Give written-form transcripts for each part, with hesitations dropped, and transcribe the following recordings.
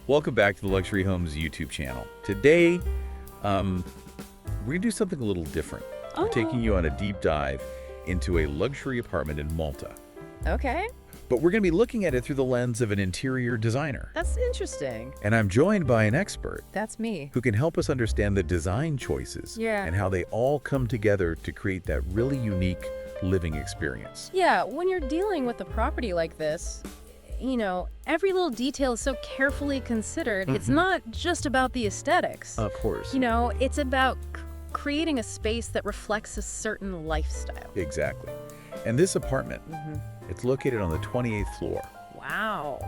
Welcome back to the Luxury Homes YouTube channel. Today, we're gonna do something a little different. We're taking you on a deep dive into a luxury apartment in Malta. Okay. But we're gonna be looking at it through the lens of an interior designer. That's interesting. And I'm joined by an expert That's me. who can help us understand the design choices and how they all come together to create that really unique living experience. Yeah, when you're dealing with a property like this, you know, every little detail is so carefully considered. It's not just about the aesthetics. Of course. You know, it's about creating a space that reflects a certain lifestyle. Exactly. And this apartment, it's located on the 28th floor Wow.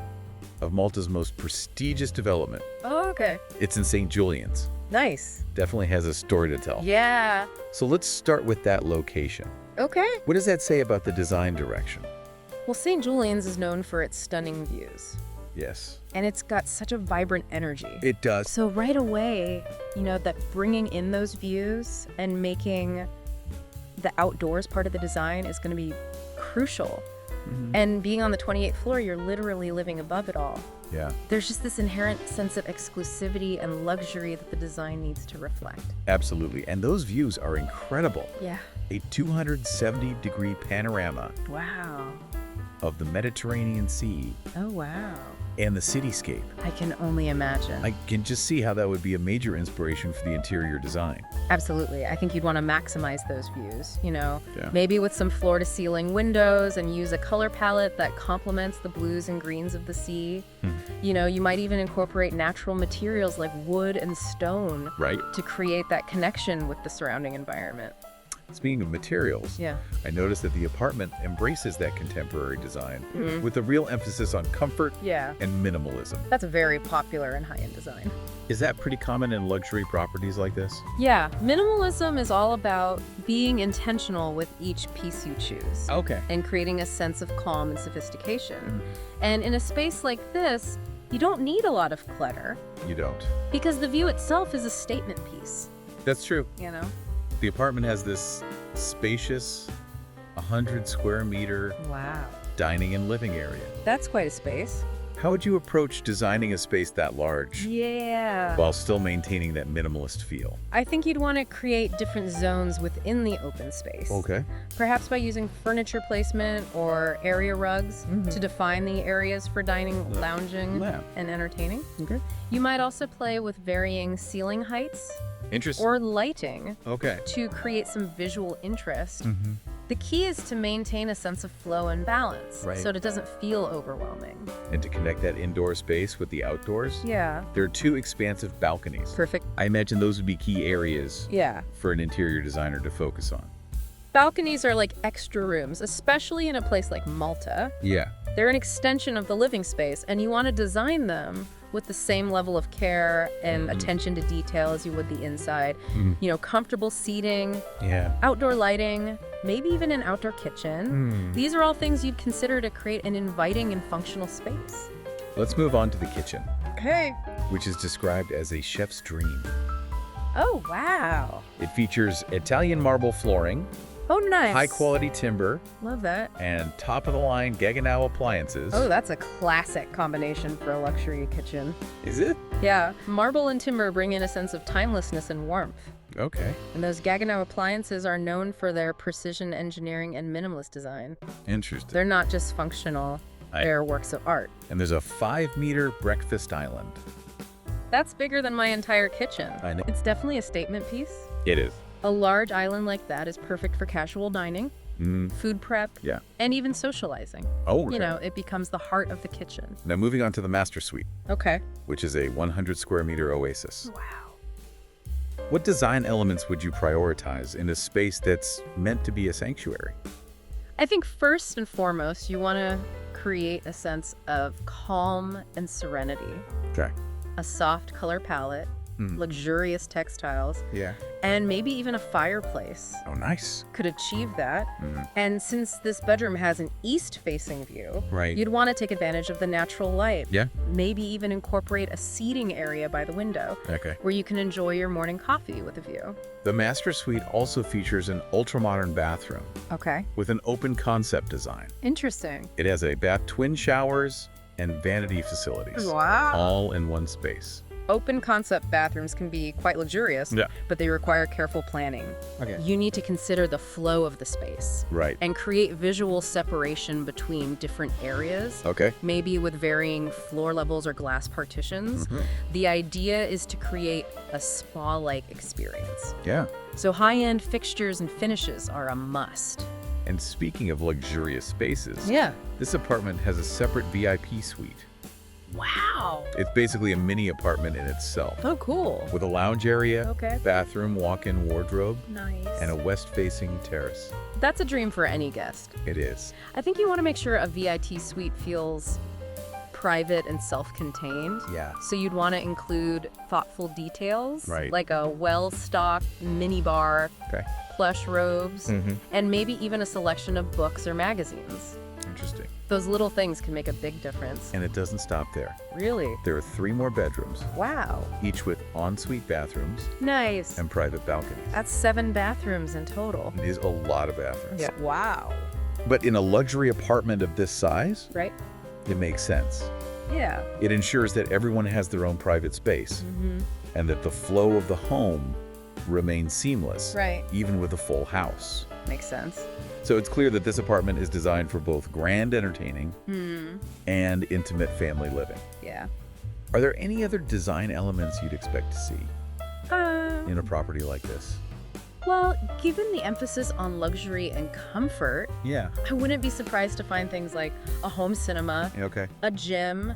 of Malta's most prestigious development. Oh, okay. It's in St. Julians. Nice. Definitely has a story to tell. Yeah. So let's start with that location. Okay. What does that say about the design direction? Well, St. Julian's is known for its stunning views. Yes. And it's got such a vibrant energy. It does. So right away, you know, that bringing in those views and making the outdoors part of the design is going to be crucial. And being on the 28th floor, you're literally living above it all. Yeah. There's just this inherent sense of exclusivity and luxury that the design needs to reflect. Absolutely. And those views are incredible. Yeah. A 270-degree panorama Wow. of the Mediterranean Sea Oh, wow. and the cityscape. I can only imagine. I can just see how that would be a major inspiration for the interior design. Absolutely. I think you'd want to maximize those views, you know, Yeah. maybe with some floor-to-ceiling windows and use a color palette that complements the blues and greens of the sea. You know, you might even incorporate natural materials like wood and stone Right. to create that connection with the surrounding environment. Speaking of materials, Yeah. I noticed that the apartment embraces that contemporary design with a real emphasis on comfort Yeah. and minimalism. That's very popular in high-end design. Is that pretty common in luxury properties like this? Yeah. Minimalism is all about being intentional with each piece you choose. Okay. And creating a sense of calm and sophistication. And in a space like this, you don't need a lot of clutter You don't. because the view itself is a statement piece, That's true. you know? The apartment has this spacious 100 square meter Wow. dining and living area. That's quite a space. How would you approach designing a space that large Yeah. while still maintaining that minimalist feel? I think you'd want to create different zones within the open space. Okay. Perhaps by using furniture placement or area rugs to define the areas for dining, lounging, Yeah. and entertaining. Okay. You might also play with varying ceiling heights Interesting. or lighting Okay. to create some visual interest. The key is to maintain a sense of flow and balance Right. so it doesn't feel overwhelming. And to connect that indoor space with the outdoors, Yeah. there are two expansive balconies. Perfect. I imagine those would be key areas Yeah. for an interior designer to focus on. Balconies are like extra rooms, especially in a place like Malta. Yeah. They're an extension of the living space, and you want to design them with the same level of care and attention to detail as you would the inside. You know, comfortable seating, Yeah. outdoor lighting, maybe even an outdoor kitchen. These are all things you'd consider to create an inviting and functional space. Let's move on to the kitchen, Okay. which is described as a chef's dream. Oh, wow. It features Italian marble flooring, Oh, nice. high-quality timber, Love that. and top-of-the-line Gaggenau appliances. Oh, that's a classic combination for a luxury kitchen. Is it? Yeah, marble and timber bring in a sense of timelessness and warmth. Okay. And those Gaggenau appliances are known for their precision engineering and minimalist design. Interesting. They're not just functional, they're works of art. And there's a 5-meter breakfast island. That's bigger than my entire kitchen. I know. It's definitely a statement piece. It is. A large island like that is perfect for casual dining, food prep, Yeah. and even socializing. Oh, okay. You know, it becomes the heart of the kitchen. Now moving on to the master suite, Okay. which is a 100 square meter oasis. Wow. What design elements would you prioritize in a space that's meant to be a sanctuary? I think first and foremost, you want to create a sense of calm and serenity. Okay. A soft color palette, luxurious textiles, Yeah. and maybe even a fireplace Oh, nice. could achieve that. And since this bedroom has an east-facing view, Right. you'd want to take advantage of the natural light. Yeah. Maybe even incorporate a seating area by the window Okay. where you can enjoy your morning coffee with a view. The master suite also features an ultra-modern bathroom Okay. with an open concept design. Interesting. It has a bath, twin showers, and vanity facilities, Wow. all in one space. Open concept bathrooms can be quite luxurious, Yeah. but they require careful planning. Okay. You need to consider the flow of the space Right. and create visual separation between different areas, Okay. maybe with varying floor levels or glass partitions. The idea is to create a spa-like experience. Yeah. So high-end fixtures and finishes are a must. And speaking of luxurious spaces, Yeah. this apartment has a separate VIP suite. Wow. It's basically a mini apartment in itself, Oh, cool. with a lounge area, Okay. bathroom, walk-in wardrobe, Nice. and a west-facing terrace. That's a dream for any guest. It is. I think you want to make sure a VIP suite feels private and self-contained. Yeah. So you'd want to include thoughtful details, Right. like a well-stocked mini bar, Okay. plush robes, Mm-hmm. and maybe even a selection of books or magazines. Interesting. Those little things can make a big difference. And it doesn't stop there. Really? There are 3 more bedrooms, Wow. each with ensuite bathrooms Nice. and private balconies. That's 7 bathrooms in total. It is a lot of bathrooms. Wow. But in a luxury apartment of this size, Right? it makes sense. Yeah. It ensures that everyone has their own private space and that the flow of the home remains seamless, Right. even with a full house. Makes sense. So it's clear that this apartment is designed for both grand entertaining and intimate family living. Yeah. Are there any other design elements you'd expect to see in a property like this? Well, given the emphasis on luxury and comfort, Yeah. I wouldn't be surprised to find things like a home cinema, Okay. a gym,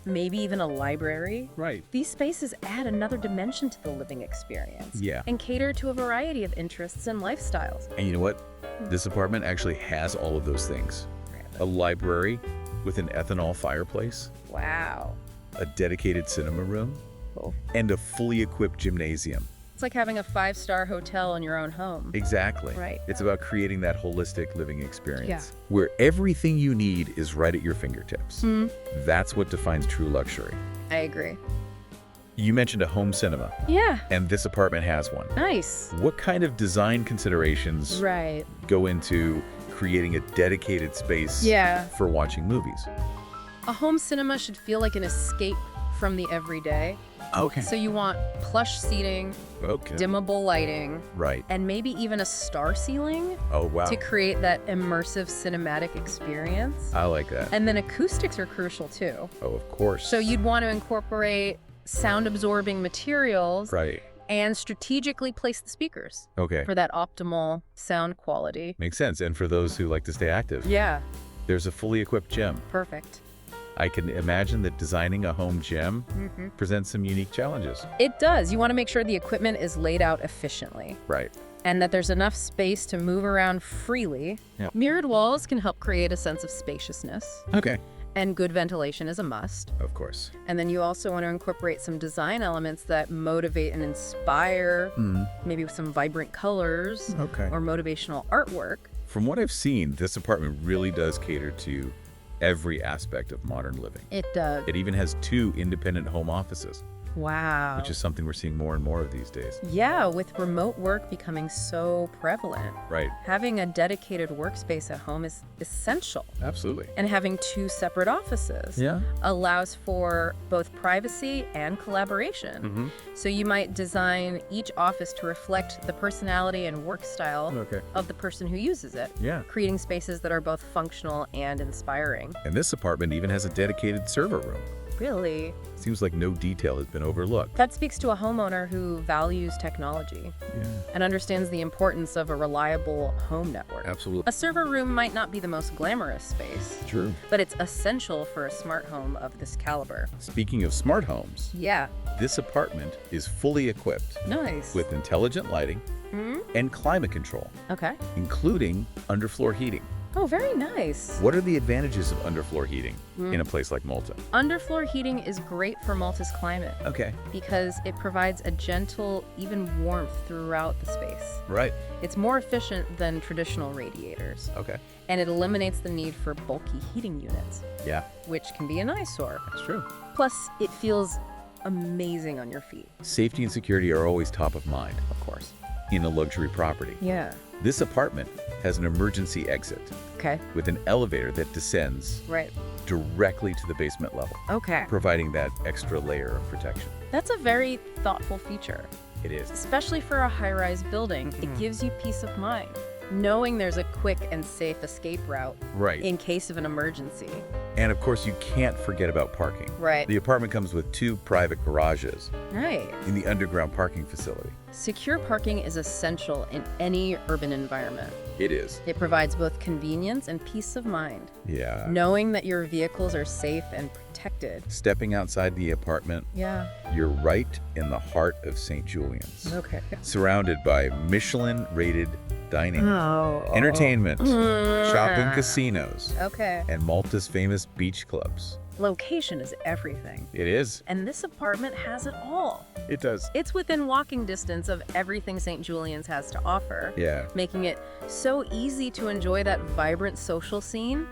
maybe even a library. Right. These spaces add another dimension to the living experience Yeah. and cater to a variety of interests and lifestyles. And you know what? This apartment actually has all of those things. A library with an ethanol fireplace, Wow. a dedicated cinema room, Cool. and a fully equipped gymnasium. It's like having a 5-star hotel in your own home. Exactly. Right. It's about creating that holistic living experience Yeah. where everything you need is right at your fingertips. That's what defines true luxury. I agree. You mentioned a home cinema, Yeah. and this apartment has one. Nice. What kind of design considerations Right. go into creating a dedicated space Yeah. for watching movies? A home cinema should feel like an escape from the everyday. Okay. So you want plush seating, Okay. dimmable lighting, Right. and maybe even a star ceiling Oh, wow. to create that immersive cinematic experience. I like that. And then acoustics are crucial too. Oh, of course. So you'd want to incorporate sound absorbing materials Right. and strategically place the speakers Okay. for that optimal sound quality. Makes sense. And for those who like to stay active, Yeah, there's a fully equipped gym. perfect. I can imagine that designing a home gym presents some unique challenges. It does. You want to make sure the equipment is laid out efficiently Right. and that there's enough space to move around freely. Yeah. Mirrored walls can help create a sense of spaciousness, Okay. and good ventilation is a must. Of course. And then you also want to incorporate some design elements that motivate and inspire, maybe with some vibrant colors Okay. or motivational artwork. From what I've seen, this apartment really does cater to every aspect of modern living. It does. It even has 2 independent home offices, Wow. which is something we're seeing more and more of these days. Yeah, with remote work becoming so prevalent, Right. having a dedicated workspace at home is essential. Absolutely. And having 2 separate offices Yeah. allows for both privacy and collaboration. So you might design each office to reflect the personality and work style Okay. of the person who uses it, Yeah. creating spaces that are both functional and inspiring. And this apartment even has a dedicated server room. Really? Seems like no detail has been overlooked. That speaks to a homeowner who values technology Yeah. and understands the importance of a reliable home network. Absolutely. A server room might not be the most glamorous space, True. but it's essential for a smart home of this caliber. Speaking of smart homes, Yeah. this apartment is fully equipped Nice. with intelligent lighting and climate control, Okay. including underfloor heating. Oh, very nice. What are the advantages of underfloor heating in a place like Malta? Underfloor heating is great for Malta's climate Okay. because it provides a gentle, even warmth throughout the space. Right. It's more efficient than traditional radiators, Okay. and it eliminates the need for bulky heating units, Yeah, which can be an eyesore. that's true. Plus, it feels amazing on your feet, Safety and security are always top of mind of course. in a luxury property. Yeah. This apartment has an emergency exit Okay. with an elevator that descends Right. directly to the basement level, Okay. providing that extra layer of protection. That's a very thoughtful feature. It is. Especially for a high-rise building, it gives you peace of mind, knowing there's a quick and safe escape route Right. in case of an emergency. And of course, you can't forget about parking. Right. The apartment comes with 2 private garages Right. in the underground parking facility. Secure parking is essential in any urban environment. It is. It provides both convenience and peace of mind, Yeah. knowing that your vehicles are safe and protected. Stepping outside the apartment, Yeah. you're right in the heart of St. Julian's, Okay. surrounded by Michelin-rated dining, Oh. entertainment, shopping casinos, Okay. and Malta's famous beach clubs. Location is everything. It is. And this apartment has it all. It does. It's within walking distance of everything St. Julian's has to offer, Yeah. making it so easy to enjoy that vibrant social scene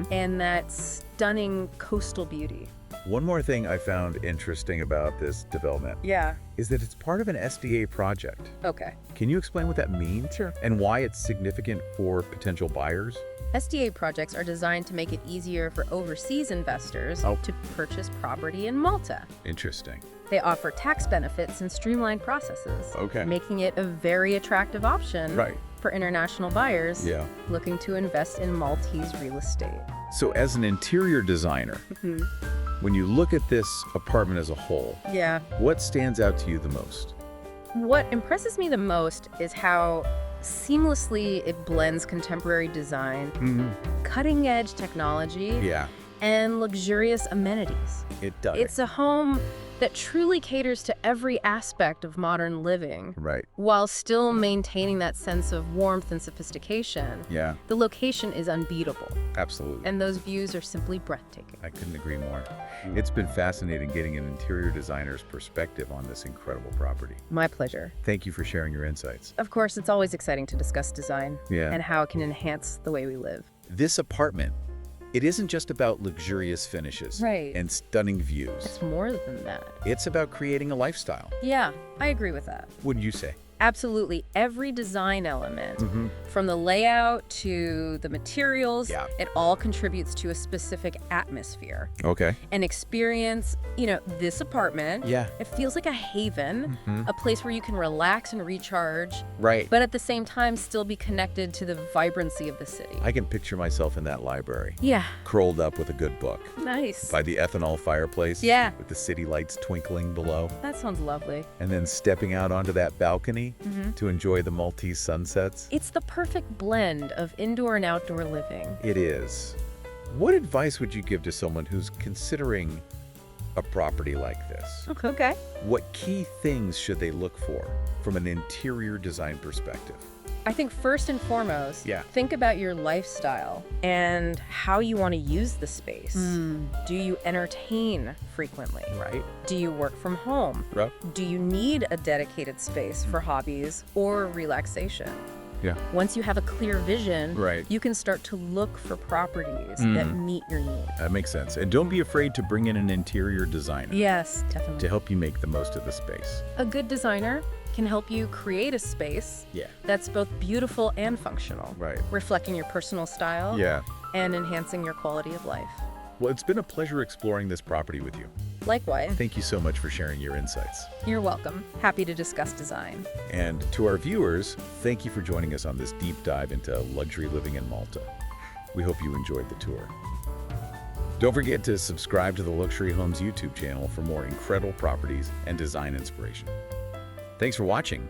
and that stunning coastal beauty. One more thing I found interesting about this development Yeah. is that it's part of an SDA project. Okay. Can you explain what that means? Sure. And why it's significant for potential buyers? SDA projects are designed to make it easier for overseas investors to purchase property in Malta. Interesting. They offer tax benefits and streamlined processes, Okay. making it a very attractive option Right. for international buyers Yeah. looking to invest in Maltese real estate. So as an interior designer, when you look at this apartment as a whole, Yeah. what stands out to you the most? What impresses me the most is how seamlessly it blends contemporary design, cutting-edge technology, Yeah, and luxurious amenities. it does. It's a home that truly caters to every aspect of modern living, Right. while still maintaining that sense of warmth and sophistication. Yeah, The location is unbeatable, absolutely. and those views are simply breathtaking. I couldn't agree more. It's been fascinating getting an interior designer's perspective on this incredible property. My pleasure. Thank you for sharing your insights. Of course, it's always exciting to discuss design Yeah. and how it can enhance the way we live. This apartment, it isn't just about luxurious finishes Right. and stunning views. It's more than that. It's about creating a lifestyle. Yeah, I agree with that. Wouldn't you say? Absolutely. Every design element, from the layout to the materials, Yeah. it all contributes to a specific atmosphere. Okay. An experience, this apartment, Yeah. it feels like a haven, a place where you can relax and recharge, Right. but at the same time still be connected to the vibrancy of the city. I can picture myself in that library, Yeah, curled up with a good book, nice. by the ethanol fireplace, Yeah. with the city lights twinkling below, That sounds lovely. and then stepping out onto that balcony to enjoy the Maltese sunsets. It's the perfect blend of indoor and outdoor living. It is. What advice would you give to someone who's considering a property like this? Okay. What key things should they look for from an interior design perspective? I think first and foremost, Yeah. think about your lifestyle and how you want to use the space. Do you entertain frequently? Right. Do you work from home? Right. Do you need a dedicated space for hobbies or relaxation? Yeah. Once you have a clear vision, Right. you can start to look for properties that meet your needs. That makes sense. And don't be afraid to bring in an interior designer Yes, definitely. to help you make the most of the space. A good designer can help you create a space Yeah. that's both beautiful and functional, Right. reflecting your personal style Yeah. and enhancing your quality of life. Well, it's been a pleasure exploring this property with you. Likewise, Thank you so much for sharing your insights. you're welcome. Happy to discuss design. And to our viewers, thank you for joining us on this deep dive into luxury living in Malta. We hope you enjoyed the tour. Don't forget to subscribe to the Luxury Homes YouTube channel for more incredible properties and design inspiration. Thanks for watching.